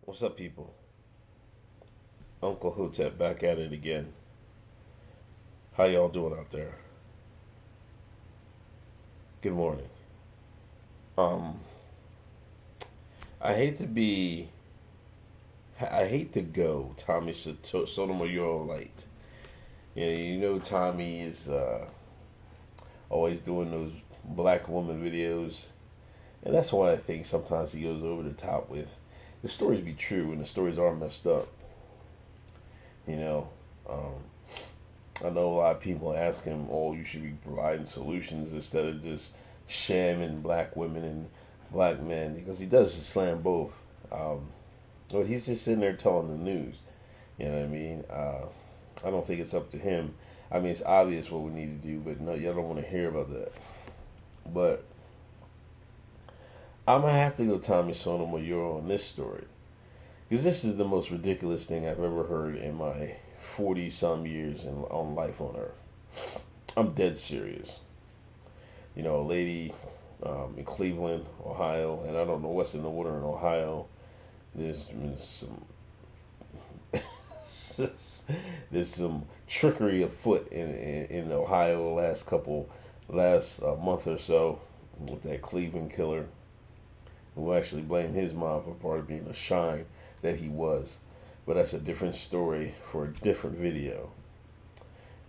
What's up, people? Uncle Hotep back at it again. How y'all doing out there? Good morning. Um, I hate to be, I hate to go Tommy Sotomayor light. Tommy is always doing those black woman videos, and that's why I think sometimes he goes over the top with. The stories be true, and the stories are messed up. You know, um, I know a lot of people ask him, "Oh, you should be providing solutions instead of just shamming black women and black men," because he does slam both. Um, but he's just sitting there telling the news. You know what I mean? I don't think it's up to him. I mean, it's obvious what we need to do, but no, y'all don't want to hear about that. But I'm gonna have to go Tommy Sotomayor on this story because this is the most ridiculous thing I've ever heard in my 40 some years on life on Earth. I'm dead serious. A lady in Cleveland, Ohio, and I don't know what's in the water in Ohio. There's been some there's some trickery afoot in Ohio the last month or so with that Cleveland killer who actually blamed his mom for part of being a shine that he was. But that's a different story for a different video.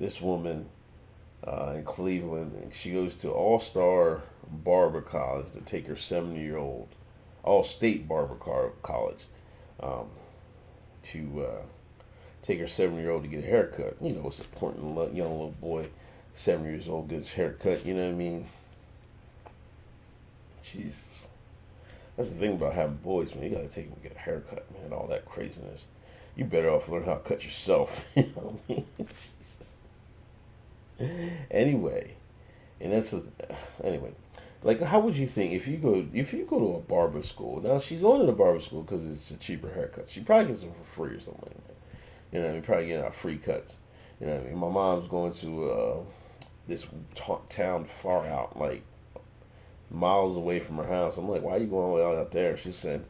This woman in Cleveland, and she goes to All Star Barber College to take her 7-year-old, All State Barber College, um, to take her 7-year-old to get a haircut. It's important. Young little boy, 7 years old, gets a haircut. You know what I mean? Jeez, that's the thing about having boys, man. You gotta take them to get a haircut, man. All that craziness. You better off learn how to cut yourself. You know what I mean? Anyway, and anyway. Like, how would you think if you go to a barber school? Now she's going to the barber school because it's a cheaper haircut. She probably gets them for free or something like that. Probably getting out free cuts. My mom's going to this town far out, like miles away from her house. I'm like, why are you going way out there? She said,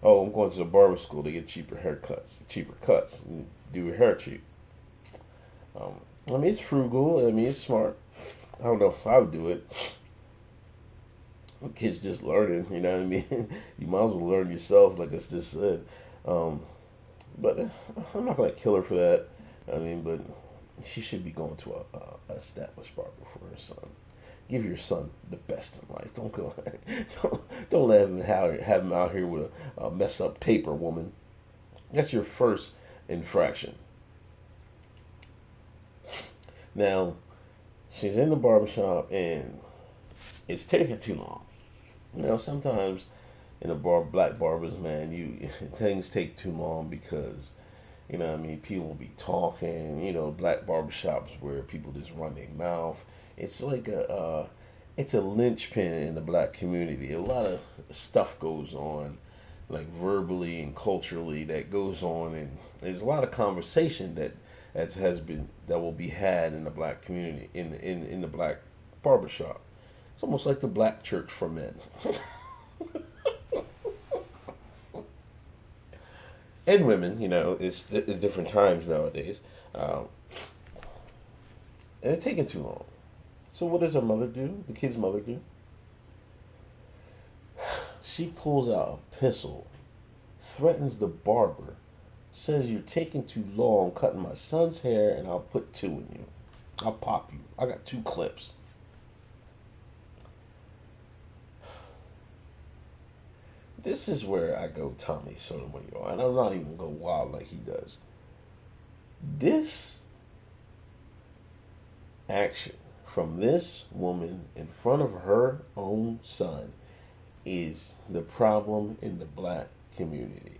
oh, I'm going to the barber school to get cheaper haircuts, cheaper cuts, and do your hair cheap. Um, I mean, it's frugal. I mean, it's smart. I don't know if I would do it. The kid's just learning, you know what I mean? You might as well learn yourself, like I just said. Um, but I'm not going to kill her for that. I mean, but she should be going to a established barber for her son. Give your son the best in life. Don't go. don't let him have him out here with a mess up taper woman. That's your first infraction. Now, she's in the barbershop and it's taking too long. Sometimes in black barbers, man, things take too long because people will be talking. Black barbershops where people just run their mouth. It's like it's a linchpin in the black community. A lot of stuff goes on, like verbally and culturally, that goes on, and there's a lot of conversation that will be had in the black community in the black barbershop. It's almost like the black church for men. And women, it's different times nowadays. Um, and it's taking too long. So what does her mother do? The kid's mother do? She pulls out a pistol, threatens the barber, says you're taking too long cutting my son's hair, and I'll put two in you. I'll pop you. I got 2 clips. This is where I go Tommy Sotomayor, and I'm not even go wild like he does. This action from this woman in front of her own son is the problem in the black community.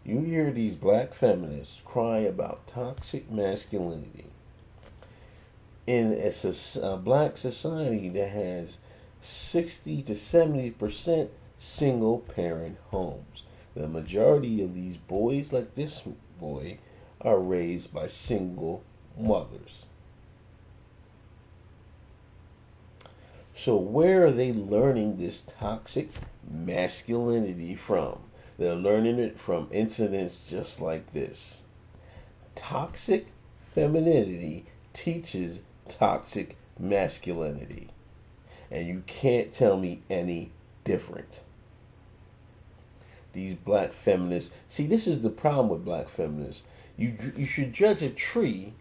You hear these black feminists cry about toxic masculinity in a black society that has 60 to 70% single parent homes. The majority of these boys, like this boy, are raised by single mothers. So where are they learning this toxic masculinity from? They're learning it from incidents just like this. Toxic femininity teaches toxic masculinity. And you can't tell me any different. These black feminists, see, this is the problem with black feminists. You should judge a tree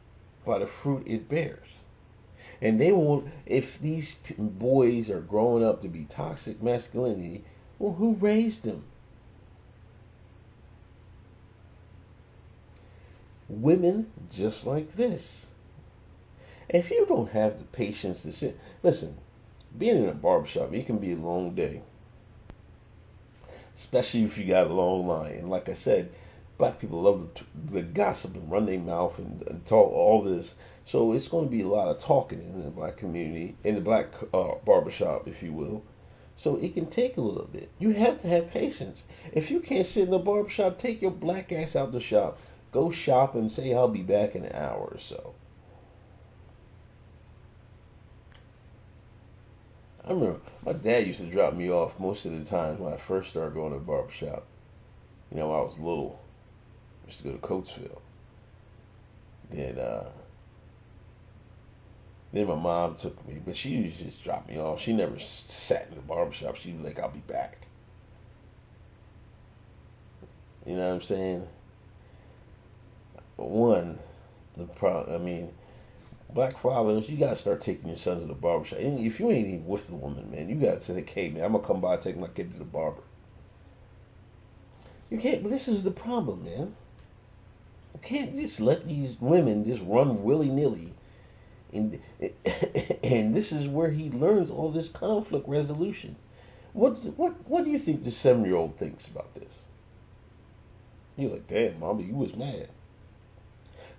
by the fruit it bears. And they won't, if these boys are growing up to be toxic masculinity, well, who raised them? Women just like this. If you don't have the patience to sit, listen, being in a barbershop, it can be a long day. Especially if you got a long line. And like I said, black people love the gossip and run their mouth and talk all this. So it's going to be a lot of talking in the black community, in the black barbershop, if you will. So it can take a little bit. You have to have patience. If you can't sit in the barbershop, take your black ass out the shop. Go shop and say I'll be back in an hour or so. I remember my dad used to drop me off most of the times when I first started going to the barbershop. You know, when I was little. I used to go to Coatesville. Then, then my mom took me, but she used to just drop me off. She never sat in the barbershop. She was like, I'll be back. You know what I'm saying? One, the problem, I mean, black fathers, you gotta start taking your sons to the barbershop. And if you ain't even with the woman, man, you gotta say, hey, man, I'm gonna come by and take my kid to the barber. You can't, but this is the problem, man. You can't just let these women just run willy-nilly. And this is where he learns all this conflict resolution. What do you think the 7-year-old thinks about this? You're like, damn, mommy, you was mad.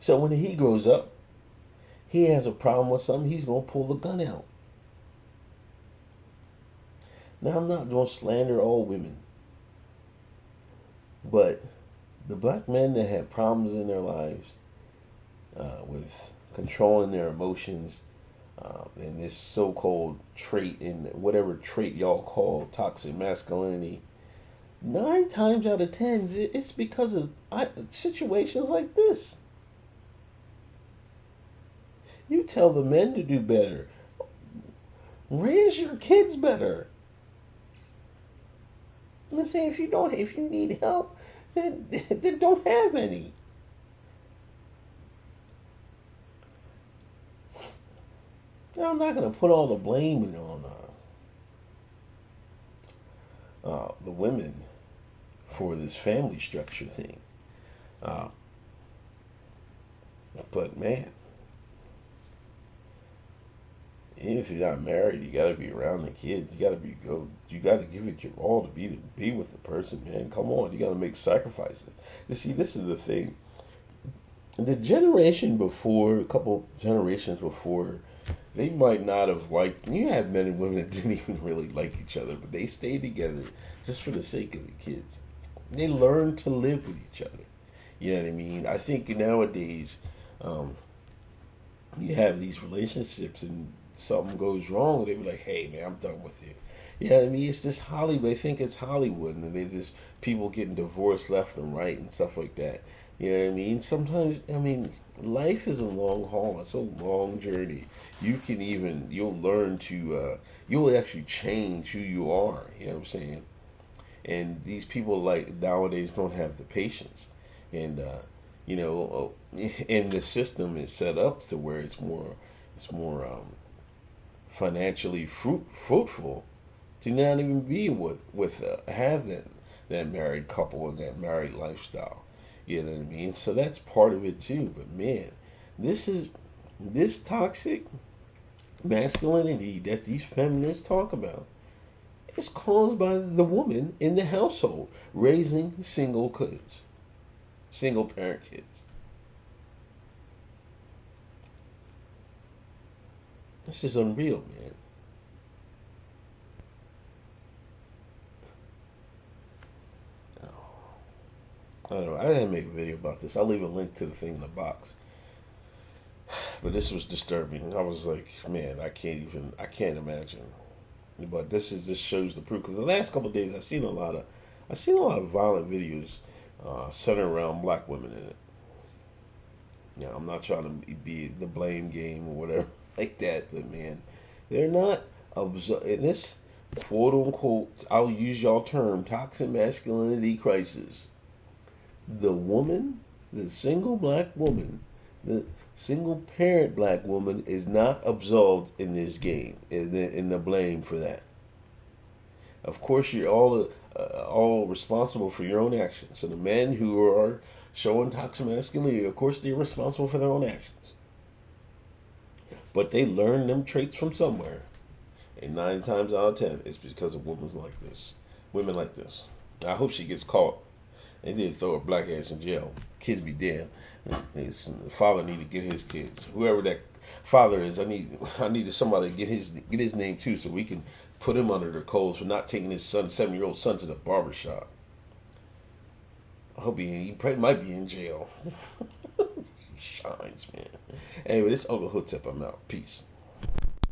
So when he grows up, he has a problem with something, he's going to pull the gun out. Now, I'm not going to slander all women, but the black men that have problems in their lives with controlling their emotions and this so-called trait, in whatever trait y'all call toxic masculinity, 9 times out of 10, it's because of situations like this. You tell the men to do better. Raise your kids better. Let's say if you need help, then don't have any. Now, I'm not going to put all the blame on the women for this family structure thing. But man, even if you're not married, you gotta be around the kids. You gotta give it your all to be with the person, man. Come on, you gotta make sacrifices. You see, this is the thing. The generation before, a couple generations before, they might not have liked. You have men and women that didn't even really like each other, but they stayed together just for the sake of the kids. They learned to live with each other. You know what I mean? I think nowadays, you have these relationships and something goes wrong, they be like, hey man, I'm done with you. You know what I mean? It's this Hollywood. They think it's Hollywood, and they just people getting divorced left and right and stuff like that. You know what I mean? Sometimes, I mean, life is a long haul. It's a long journey. You'll learn to, you'll actually change who you are. You know what I'm saying? And these people like nowadays don't have the patience, and and the system is set up to where it's more financially fruitful to not even be with have that married couple and that married lifestyle. You know what I mean? So that's part of it too. But man, this toxic masculinity that these feminists talk about is caused by the woman in the household raising single parent kids. This is unreal, man. I don't know. I didn't make a video about this. I'll leave a link to the thing in the box. But this was disturbing. I was like, man, I can't imagine. But this shows the proof. Because the last couple of days, I've I've seen a lot of violent videos centered around black women in it. Now, I'm not trying to be the blame game or whatever like that, but man, they're not in this quote unquote, I'll use y'all term, toxic masculinity crisis. The woman, the single black woman, the single parent black woman is not absolved in this game, in the blame for that. Of course, you're all responsible for your own actions. So the men who are showing toxic masculinity, of course, they're responsible for their own actions. But they learn them traits from somewhere. And 9 times out of 10, it's because of women like this. Women like this. I hope she gets caught. They did throw her black ass in jail. Kids be dead. The father need to get his kids. Whoever that father is, I needed somebody to get his name too, so we can put him under the coals for not taking his 7-year-old son to the barber shop. I hope he probably might be in jail. Shines, man. Anyway, this is Uncle Hood Tip. I'm out. Peace.